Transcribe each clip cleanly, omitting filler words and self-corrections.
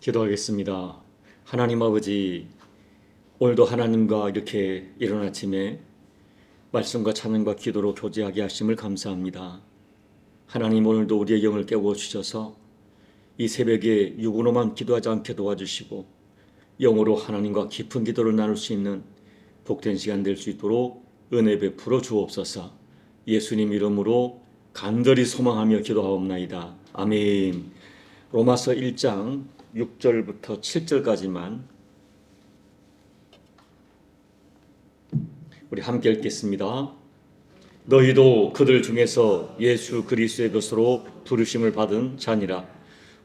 기도하겠습니다. 하나님 아버지, 오늘도 하나님과 이렇게 이른 아침에 말씀과 찬양과 기도로 교제하게 하심을 감사합니다. 하나님, 오늘도 우리의 영을 깨워 주셔서 이 새벽에 육으로만 기도하지 않게 도와주시고 영으로 하나님과 깊은 기도를 나눌 수 있는 복된 시간 될 수 있도록 은혜 베풀어 주옵소서. 예수님 이름으로 간절히 소망하며 기도하옵나이다. 아멘. 로마서 1장 6절부터 7절까지만 우리 함께 읽겠습니다. 너희도 그들 중에서 예수 그리스도의 것으로 부르심을 받은 자니라.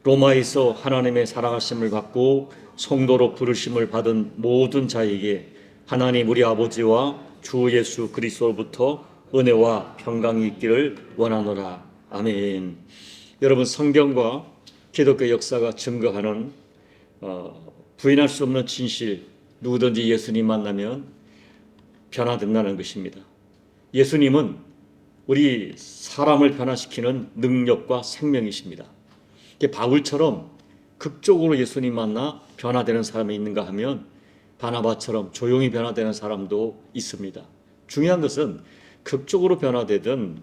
로마에서 하나님의 사랑하심을 받고 성도로 부르심을 받은 모든 자에게 하나님 우리 아버지와 주 예수 그리스도로부터 은혜와 평강이 있기를 원하노라. 아멘. 여러분, 성경과 기독교 역사가 증거하는 부인할 수 없는 진실, 누구든지 예수님 만나면 변화된다는 것입니다. 예수님은 우리 사람을 변화시키는 능력과 생명이십니다. 바울처럼 극적으로 예수님 만나 변화되는 사람이 있는가 하면 바나바처럼 조용히 변화되는 사람도 있습니다. 중요한 것은 극적으로 변화되든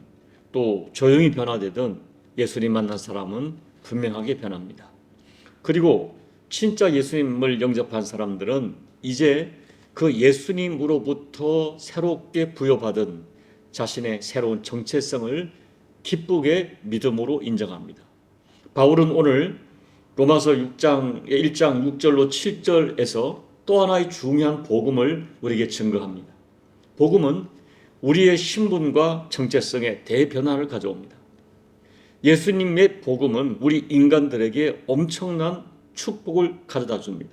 또 조용히 변화되든 예수님 만난 사람은 분명하게 변합니다. 그리고 진짜 예수님을 영접한 사람들은 이제 그 예수님으로부터 새롭게 부여받은 자신의 새로운 정체성을 기쁘게 믿음으로 인정합니다. 바울은 오늘 로마서 1장 6절로 7절에서 또 하나의 중요한 복음을 우리에게 증거합니다. 복음은 우리의 신분과 정체성의 대변화를 가져옵니다. 예수님의 복음은 우리 인간들에게 엄청난 축복을 가져다 줍니다.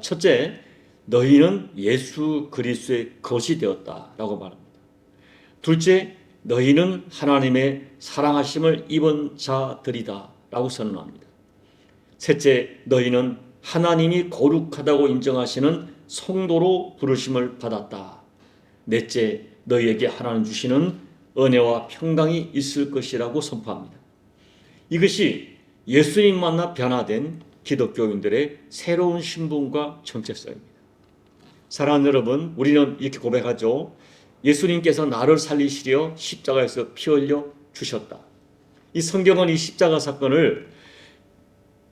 첫째, 너희는 예수 그리스도의 것이 되었다라고 말합니다. 둘째, 너희는 하나님의 사랑하심을 입은 자들이다라고 선언합니다. 셋째, 너희는 하나님이 거룩하다고 인정하시는 성도로 부르심을 받았다. 넷째, 너희에게 하나님 주시는 은혜와 평강이 있을 것이라고 선포합니다. 이것이 예수님 만나 변화된 기독교인들의 새로운 신분과 정체성입니다. 사랑하는 여러분, 우리는 이렇게 고백하죠. 예수님께서 나를 살리시려 십자가에서 피 흘려 주셨다. 이 성경은 이 십자가 사건을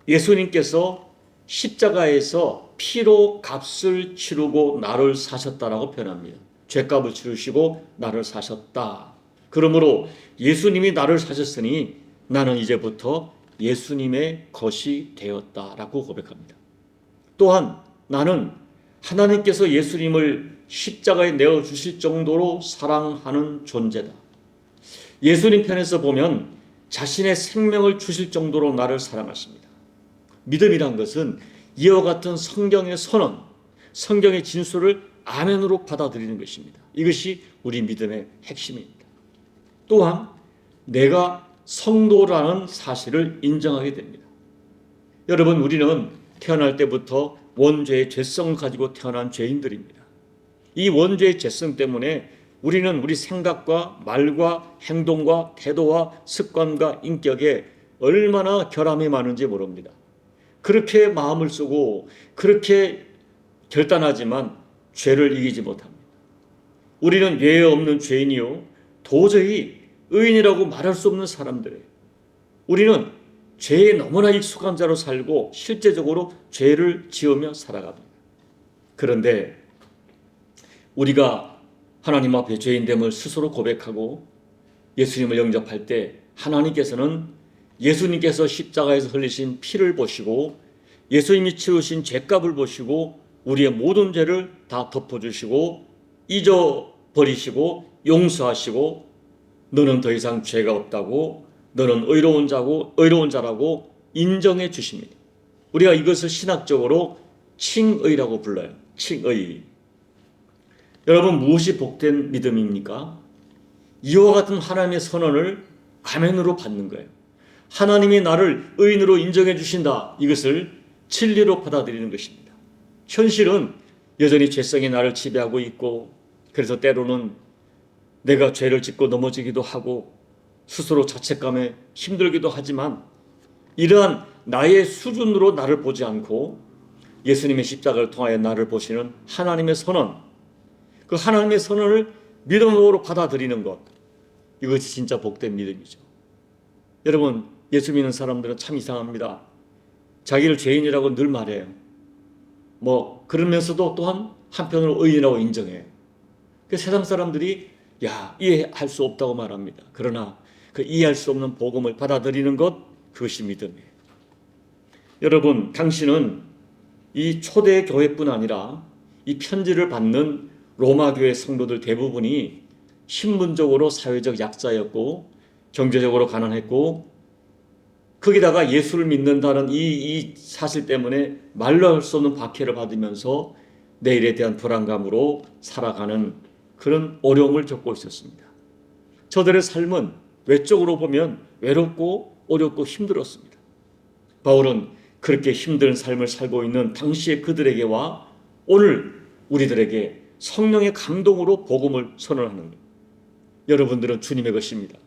예수님께서 십자가에서 피로 값을 치르고 나를 사셨다라고 표현합니다. 죄값을 치르시고 나를 사셨다. 그러므로 예수님이 나를 사셨으니 나는 이제부터 예수님의 것이 되었다라고 고백합니다. 또한 나는 하나님께서 예수님을 십자가에 내어주실 정도로 사랑하는 존재다. 예수님 편에서 보면 자신의 생명을 주실 정도로 나를 사랑하십니다. 믿음이란 것은 이와 같은 성경의 선언, 성경의 진술을 아멘으로 받아들이는 것입니다. 이것이 우리 믿음의 핵심입니다. 또한 내가 성도라는 사실을 인정하게 됩니다. 여러분, 우리는 태어날 때부터 원죄의 죄성을 가지고 태어난 죄인들입니다. 이 원죄의 죄성 때문에 우리는 우리 생각과 말과 행동과 태도와 습관과 인격에 얼마나 결함이 많은지 모릅니다. 그렇게 마음을 쓰고 그렇게 결단하지만 죄를 이기지 못합니다. 우리는 예외 없는 죄인이요 도저히 의인이라고 말할 수 없는 사람들이에요. 우리는 죄에 너무나 익숙한 자로 살고 실제적으로 죄를 지으며 살아갑니다. 그런데 우리가 하나님 앞에 죄인됨을 스스로 고백하고 예수님을 영접할 때 하나님께서는 예수님께서 십자가에서 흘리신 피를 보시고 예수님이 치르신 죄값을 보시고 우리의 모든 죄를 다 덮어주시고 잊어버리시고 용서하시고 너는 더 이상 죄가 없다고, 너는 의로운 자라고 인정해 주십니다. 우리가 이것을 신학적으로 칭의라고 불러요. 칭의. 여러분, 무엇이 복된 믿음입니까? 이와 같은 하나님의 선언을 아멘으로 받는 거예요. 하나님이 나를 의인으로 인정해 주신다. 이것을 진리로 받아들이는 것입니다. 현실은 여전히 죄성이 나를 지배하고 있고, 그래서 때로는 내가 죄를 짓고 넘어지기도 하고 스스로 자책감에 힘들기도 하지만 이러한 나의 수준으로 나를 보지 않고 예수님의 십자가를 통하여 나를 보시는 하나님의 선언, 그 하나님의 선언을 믿음으로 받아들이는 것, 이것이 진짜 복된 믿음이죠. 여러분, 예수 믿는 사람들은 참 이상합니다. 자기를 죄인이라고 늘 말해요. 그러면서도 또한 한편으로 의인이라고 인정해요. 그 세상 사람들이 이해할 수 없다고 말합니다. 그러나 그 이해할 수 없는 복음을 받아들이는 것, 그것이 믿음이에요. 여러분, 당신은 이 초대 교회뿐 아니라 이 편지를 받는 로마 교회 성도들 대부분이 신분적으로 사회적 약자였고 경제적으로 가난했고 거기다가 예수를 믿는다는 이 사실 때문에 말로 할 수 없는 박해를 받으면서 내일에 대한 불안감으로 살아가는 그런 어려움을 겪고 있었습니다. 저들의 삶은 외적으로 보면 외롭고 어렵고 힘들었습니다. 바울은 그렇게 힘든 삶을 살고 있는 당시의 그들에게와 오늘 우리들에게 성령의 감동으로 복음을 선언하는 거예요. 여러분들은 주님의 것입니다.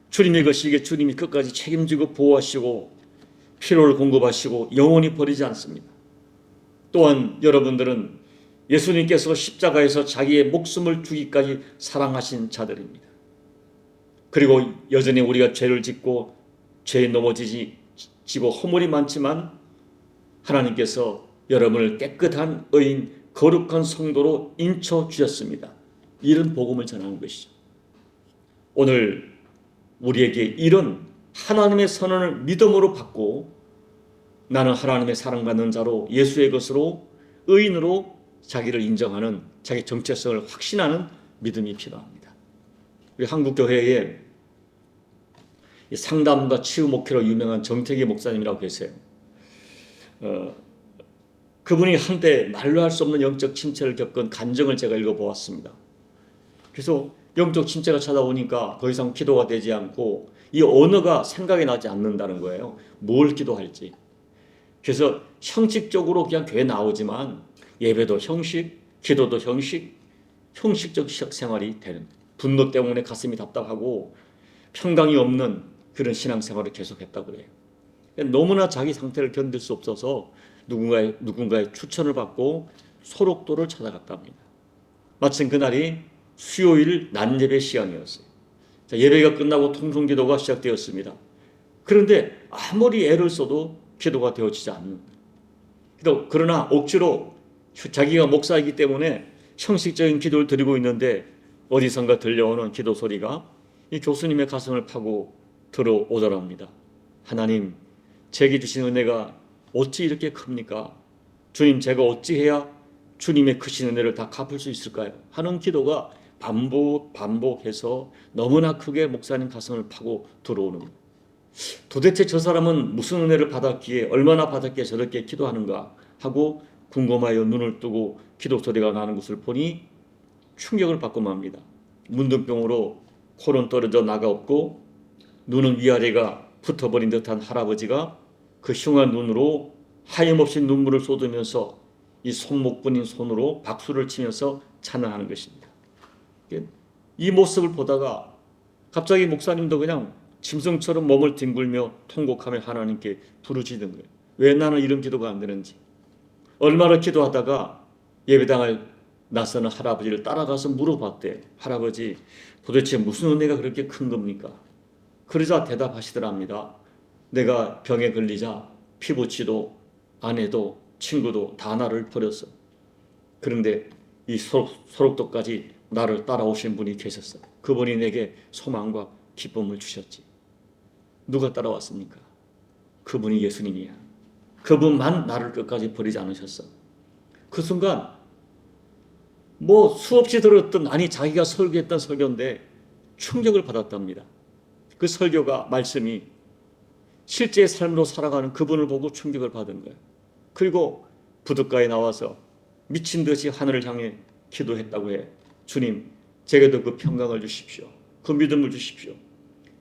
주님의 것이기에 주님이 끝까지 책임지고 보호하시고 필요를 공급하시고 영원히 버리지 않습니다. 또한 여러분들은 예수님께서 십자가에서 자기의 목숨을 주기까지 사랑하신 자들입니다. 그리고 여전히 우리가 죄를 짓고 죄에 넘어지고 허물이 많지만 하나님께서 여러분을 깨끗한 의인, 거룩한 성도로 인쳐 주셨습니다. 이런 복음을 전하는 것이죠. 오늘 우리에게 이런 하나님의 선언을 믿음으로 받고 나는 하나님의 사랑받는 자로 예수의 것으로 의인으로 자기를 인정하는 자기 정체성을 확신하는 믿음이 필요합니다. 우리 한국교회에 상담과 치유 목회로 유명한 정태기 목사님이라고 계세요. 그분이 한때 말로 할 수 없는 영적 침체를 겪은 간증을 제가 읽어보았습니다. 그래서 영적 침체가 찾아오니까 더 이상 기도가 되지 않고 이 언어가 생각이 나지 않는다는 거예요. 뭘 기도할지. 그래서 형식적으로 그냥 교회 나오지만 예배도 형식, 기도도 형식, 형식적 생활이 되는, 분노 때문에 가슴이 답답하고 평강이 없는 그런 신앙생활을 계속했다고 그래요. 너무나 자기 상태를 견딜 수 없어서 누군가의 추천을 받고 소록도를 찾아갔답니다. 마침 그날이 수요일 낮예배 시간이었어요. 예배가 끝나고 통성기도가 시작되었습니다. 그런데 아무리 애를 써도 기도가 되어지지 않는. 그러나 억지로 자기가 목사이기 때문에 형식적인 기도를 드리고 있는데 어디선가 들려오는 기도 소리가 이 교수님의 가슴을 파고 들어오더랍니다. 하나님, 제게 주신 은혜가 어찌 이렇게 큽니까? 주님, 제가 어찌해야 주님의 크신 은혜를 다 갚을 수 있을까요? 하는 기도가 반복해서 너무나 크게 목사님 가슴을 파고 들어오는 거예요. 도대체 저 사람은 무슨 은혜를 받았기에 얼마나 받았기에 저렇게 기도하는가 하고 궁금하여 눈을 뜨고 기도 소리가 나는 것을 보니 충격을 받고 맙니다. 문둥병으로 코는 떨어져 나가 없고 눈은 위아래가 붙어버린 듯한 할아버지가 그 흉한 눈으로 하염없이 눈물을 쏟으면서 이 손목분인 손으로 박수를 치면서 찬양하는 것입니다. 이 모습을 보다가 갑자기 목사님도 그냥 짐승처럼 몸을 뒹굴며 통곡하며 하나님께 부르짖는 거예요. 왜 나는 이런 기도가 안 되는지. 얼마나 기도하다가 예배당을 나서는 할아버지를 따라가서 물어봤대요. 할아버지, 도대체 무슨 은혜가 그렇게 큰 겁니까? 그러자 대답하시더랍니다. 내가 병에 걸리자 피부치도 아내도 친구도 다 나를 버렸어. 그런데 이 소록도까지 나를 따라오신 분이 계셨어. 그분이 내게 소망과 기쁨을 주셨지. 누가 따라왔습니까? 그분이 예수님이야. 그분만 나를 끝까지 버리지 않으셨어. 그 순간 수없이 들었던, 아니 자기가 설교했던 설교인데 충격을 받았답니다. 그 설교가, 말씀이 실제의 삶으로 살아가는 그분을 보고 충격을 받은 거예요. 그리고 부둣가에 나와서 미친 듯이 하늘을 향해 기도했다고 해. 주님, 제게도 그 평강을 주십시오. 그 믿음을 주십시오.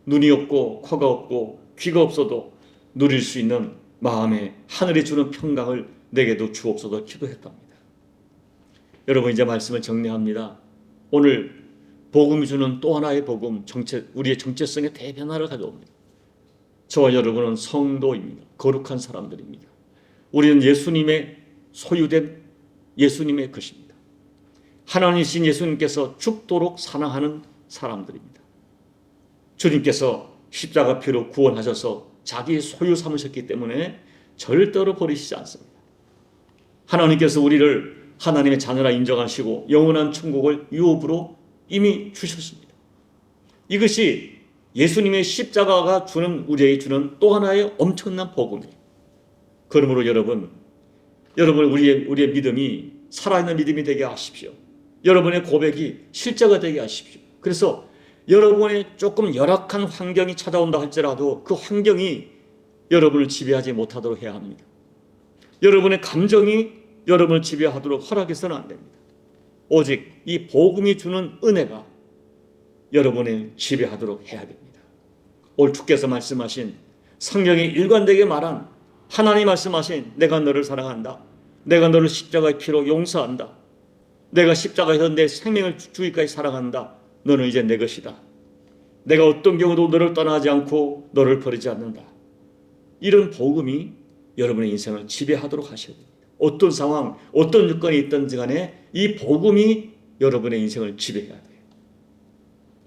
눈이 없고 코가 없고 귀가 없어도 누릴 수 있는 마음에 하늘이 주는 평강을 내게도 주옵소서 기도했답니다. 여러분, 이제 말씀을 정리합니다. 오늘 복음이 주는 또 하나의 복음, 우리의 정체성의 대변화를 가져옵니다. 저와 여러분은 성도입니다. 거룩한 사람들입니다. 우리는 예수님의 소유된 예수님의 것입니다. 하나님이신 예수님께서 죽도록 사랑하는 사람들입니다. 주님께서 십자가 피로 구원하셔서 자기의 소유 삼으셨기 때문에 절대로 버리시지 않습니다. 하나님께서 우리를 하나님의 자녀라 인정하시고 영원한 천국을 유업으로 이미 주셨습니다. 이것이 예수님의 십자가가 주는 우리에게 주는 또 하나의 엄청난 복음이에요. 그러므로 여러분 우리의 믿음이 살아있는 믿음이 되게 하십시오. 여러분의 고백이 실제가 되게 하십시오. 그래서 여러분의 조금 열악한 환경이 찾아온다 할지라도 그 환경이 여러분을 지배하지 못하도록 해야 합니다. 여러분의 감정이 여러분을 지배하도록 허락해서는 안 됩니다. 오직 이 복음이 주는 은혜가 여러분을 지배하도록 해야 됩니다. 오늘 주께서 말씀하신 성경이 일관되게 말한 하나님 말씀하신 내가 너를 사랑한다. 내가 너를 십자가의 피로 용서한다. 내가 십자가에서 내 생명을 주기까지 사랑한다. 너는 이제 내 것이다. 내가 어떤 경우도 너를 떠나지 않고 너를 버리지 않는다. 이런 복음이 여러분의 인생을 지배하도록 하셔야 됩니다. 어떤 상황, 어떤 여건이 있든지 간에 이 복음이 여러분의 인생을 지배해야 돼요.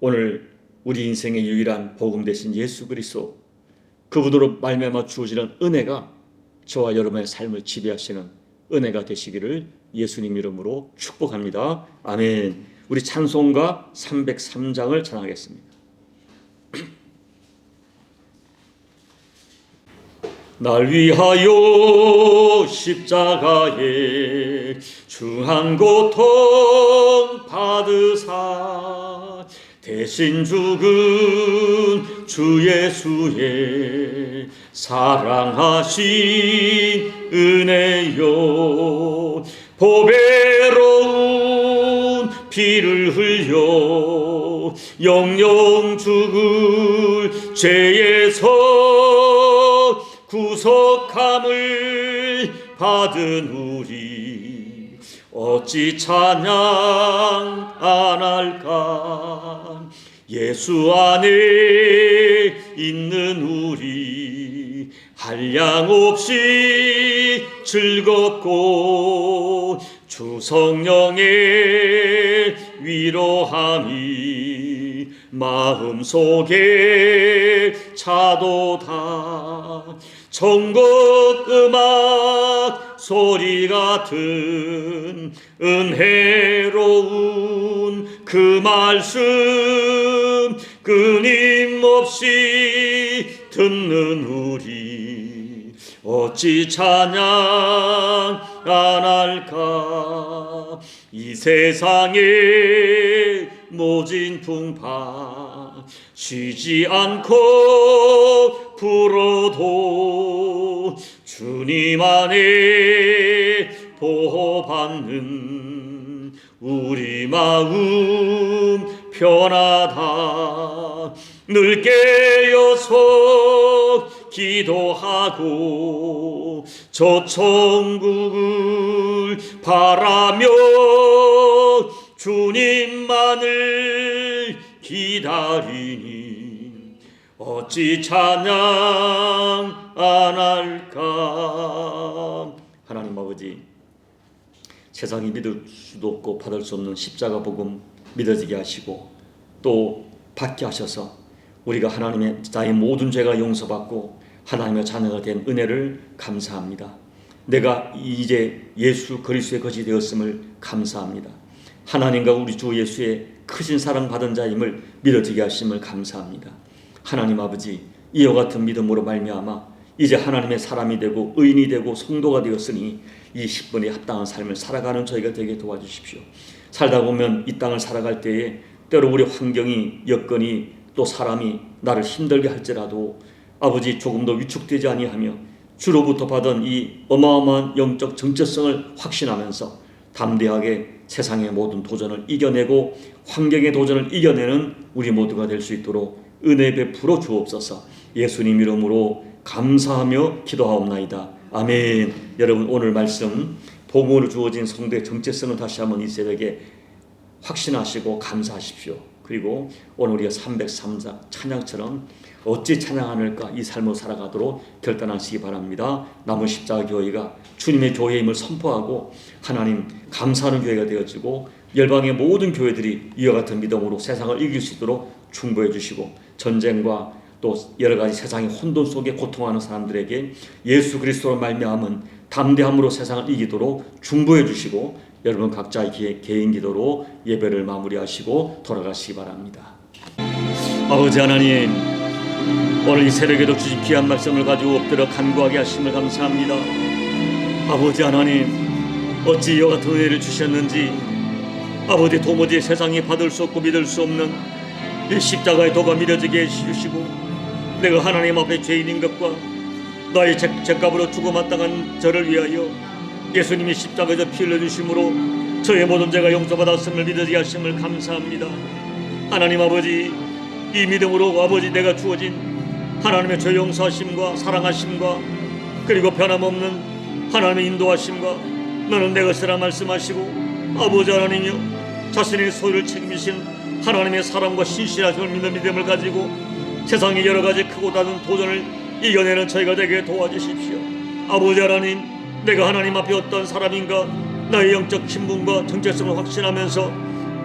오늘 우리 인생의 유일한 복음 되신 예수 그리스도 그분으로 말미암아 주어지는 은혜가 저와 여러분의 삶을 지배하시는 은혜가 되시기를 예수님 이름으로 축복합니다. 아멘. 우리 찬송가 303장을 찬양하겠습니다. 날 위하여 십자가에 중한 고통 받으사 대신 죽은 주 예수의 사랑하신 은혜요 보배로운 피를 흘려 영영 죽을 죄에서 구속함을 받은 우리 어찌 찬양 안 할까. 예수 안에 있는 우리 한량없이 즐겁고 주 성령의 위로함이 마음속에 차도다. 천국 음악 소리 같은 은혜로운 그 말씀 끊임없이 듣는 우리 어찌 찬양 안 할까. 이 세상에 모진 풍파 쉬지 않고 불어도 주님 안에 보호받는 우리 마음 편하다. 늘 깨어서 기도하고 저 천국을 바라며 주님만을 기다리니 어찌 찬양 안 할까. 하나님 아버지, 세상이 믿을 수도 없고 받을 수 없는 십자가 복음 믿어지게 하시고 또 받게 하셔서 우리가 하나님의 나의 모든 죄가 용서받고 하나님의 자녀가 된 은혜를 감사합니다. 내가 이제 예수 그리스도의 것이 되었음을 감사합니다. 하나님과 우리 주 예수의 크신 사랑 받은 자임을 믿어지게 하심을 감사합니다. 하나님 아버지, 이와 같은 믿음으로 말미암아 이제 하나님의 사람이 되고 의인이 되고 성도가 되었으니 이 10분에 합당한 삶을 살아가는 저희가 되게 도와주십시오. 살다 보면 이 땅을 살아갈 때에 때로 우리 환경이 여건이 또 사람이 나를 힘들게 할지라도 아버지 조금도 위축되지 아니하며 주로부터 받은 이 어마어마한 영적 정체성을 확신하면서 담대하게 세상의 모든 도전을 이겨내고 환경의 도전을 이겨내는 우리 모두가 될 수 있도록 은혜 베풀어 주옵소서. 예수님 이름으로 감사하며 기도하옵나이다. 아멘. 여러분, 오늘 말씀 복음으로 주어진 성도의 정체성을 다시 한번 이 새벽에 확신하시고 감사하십시오. 그리고 오늘 우리가 303자 찬양처럼 어찌 찬양하는가 이 삶을 살아가도록 결단하시기 바랍니다. 남은 십자가 교회가 주님의 교회임을 선포하고 하나님 감사하는 교회가 되어지고 열방의 모든 교회들이 이와 같은 믿음으로 세상을 이길 수 있도록 중보해 주시고, 전쟁과 또 여러 가지 세상의 혼돈 속에 고통하는 사람들에게 예수 그리스도로 말미암은 담대함으로 세상을 이기도록 중보해 주시고, 여러분 각자의 개인 기도로 예배를 마무리하시고 돌아가시기 바랍니다. 아버지 하나님, 오늘 이 새벽에도 주신 귀한 말씀을 가지고 엎드려 간구하게 하심을 감사합니다. 아버지 하나님, 어찌 이와 같은 은혜를 주셨는지 아버지 도무지 세상이 받을 수 없고 믿을 수 없는 이 십자가의 도가 믿어지게 해주시고, 내가 하나님 앞에 죄인인 것과 나의 죄값으로 죽어마땅한 저를 위하여 예수님이 십자가에서 피 흘려주심으로 저의 모든 죄가 용서받았음을 믿어지게 하심을 감사합니다. 하나님 아버지, 이 믿음으로 아버지 내가 주어진 하나님의 죄 용서하심과 사랑하심과 그리고 변함없는 하나님의 인도하심과 너는 내 것이라 말씀하시고, 아버지 하나님이여 자신의 소유를 책임지신 하나님의 사랑과 신실하심을 믿는 믿음을 가지고 세상의 여러 가지 크고 작은 도전을 이겨내는 저희가 되게 도와주십시오. 아버지 하나님, 내가 하나님 앞에 어떤 사람인가 나의 영적 신분과 정체성을 확신하면서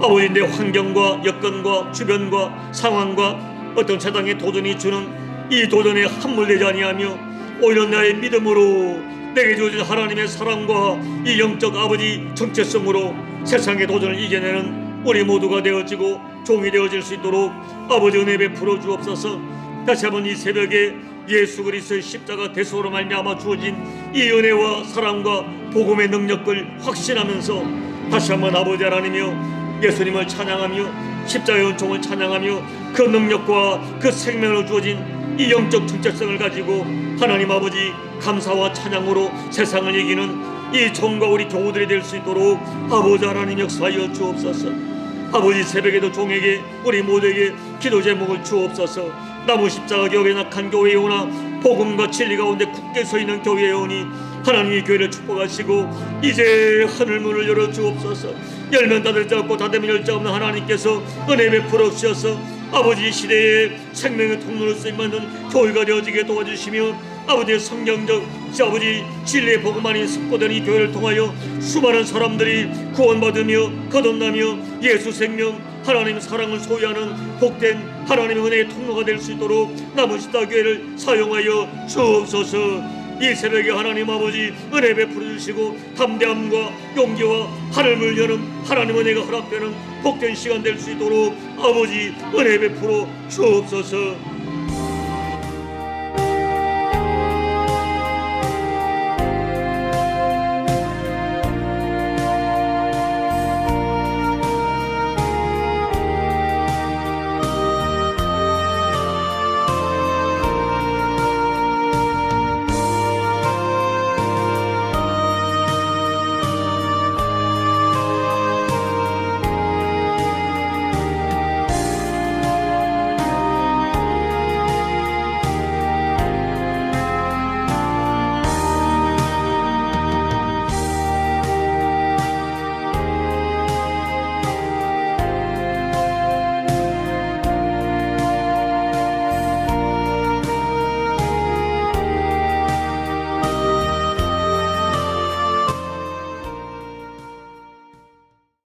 아버지 내 환경과 여건과 주변과 상황과 어떤 세상의 도전이 주는 이 도전에 함몰되지 아니하며 오히려 나의 믿음으로 내게 주어진 하나님의 사랑과 이 영적 아버지 정체성으로 세상의 도전을 이겨내는 우리 모두가 되어지고 종이 되어질 수 있도록 아버지 은혜 베풀어 주옵소서. 다시 한번 이 새벽에 예수 그리스도의 십자가 대속으로 말미암아 주어진 이 은혜와 사랑과 복음의 능력을 확신하면서 다시 한번 아버지 하나님이여 예수님을 찬양하며 십자가의 은총을 찬양하며 그 능력과 그 생명으로 주어진 이 영적 정체성을 가지고 하나님 아버지 감사와 찬양으로 세상을 이기는 이 종과 우리 교우들이 될 수 있도록 아버지 하나님 역사하여 주옵소서. 아버지 새벽에도 종에게 우리 모두에게 기도 제목을 주옵소서. 나무 십자가 교회에 낙한 교회에 오나 복음과 진리 가운데 굳게 서 있는 교회에 오니 하나님이 교회를 축복하시고 이제 하늘문을 열어 주옵소서. 열면 닫을 자 없고 닫으면 열 자 없는 하나님께서 은혜 베풀어 주셔서 아버지 시대에 생명의 통로로 쓰임받는 교회가 되어지게 도와주시며 아버지의 성경적 아버지 진리의 복음 안에 선포된 이 교회를 통하여 수많은 사람들이 구원받으며 거듭나며 예수 생명 하나님 사랑을 소유하는 복된 하나님의 은혜의 통로가 될 수 있도록 남은 십자가 교회를 사용하여 주옵소서. 이 새벽에 하나님 아버지 은혜 베풀어 주시고 담대함과 용기와 하늘을 여는 하나님 은혜가 허락되는 복된 시간 될 수 있도록 아버지 은혜 베풀어 주옵소서.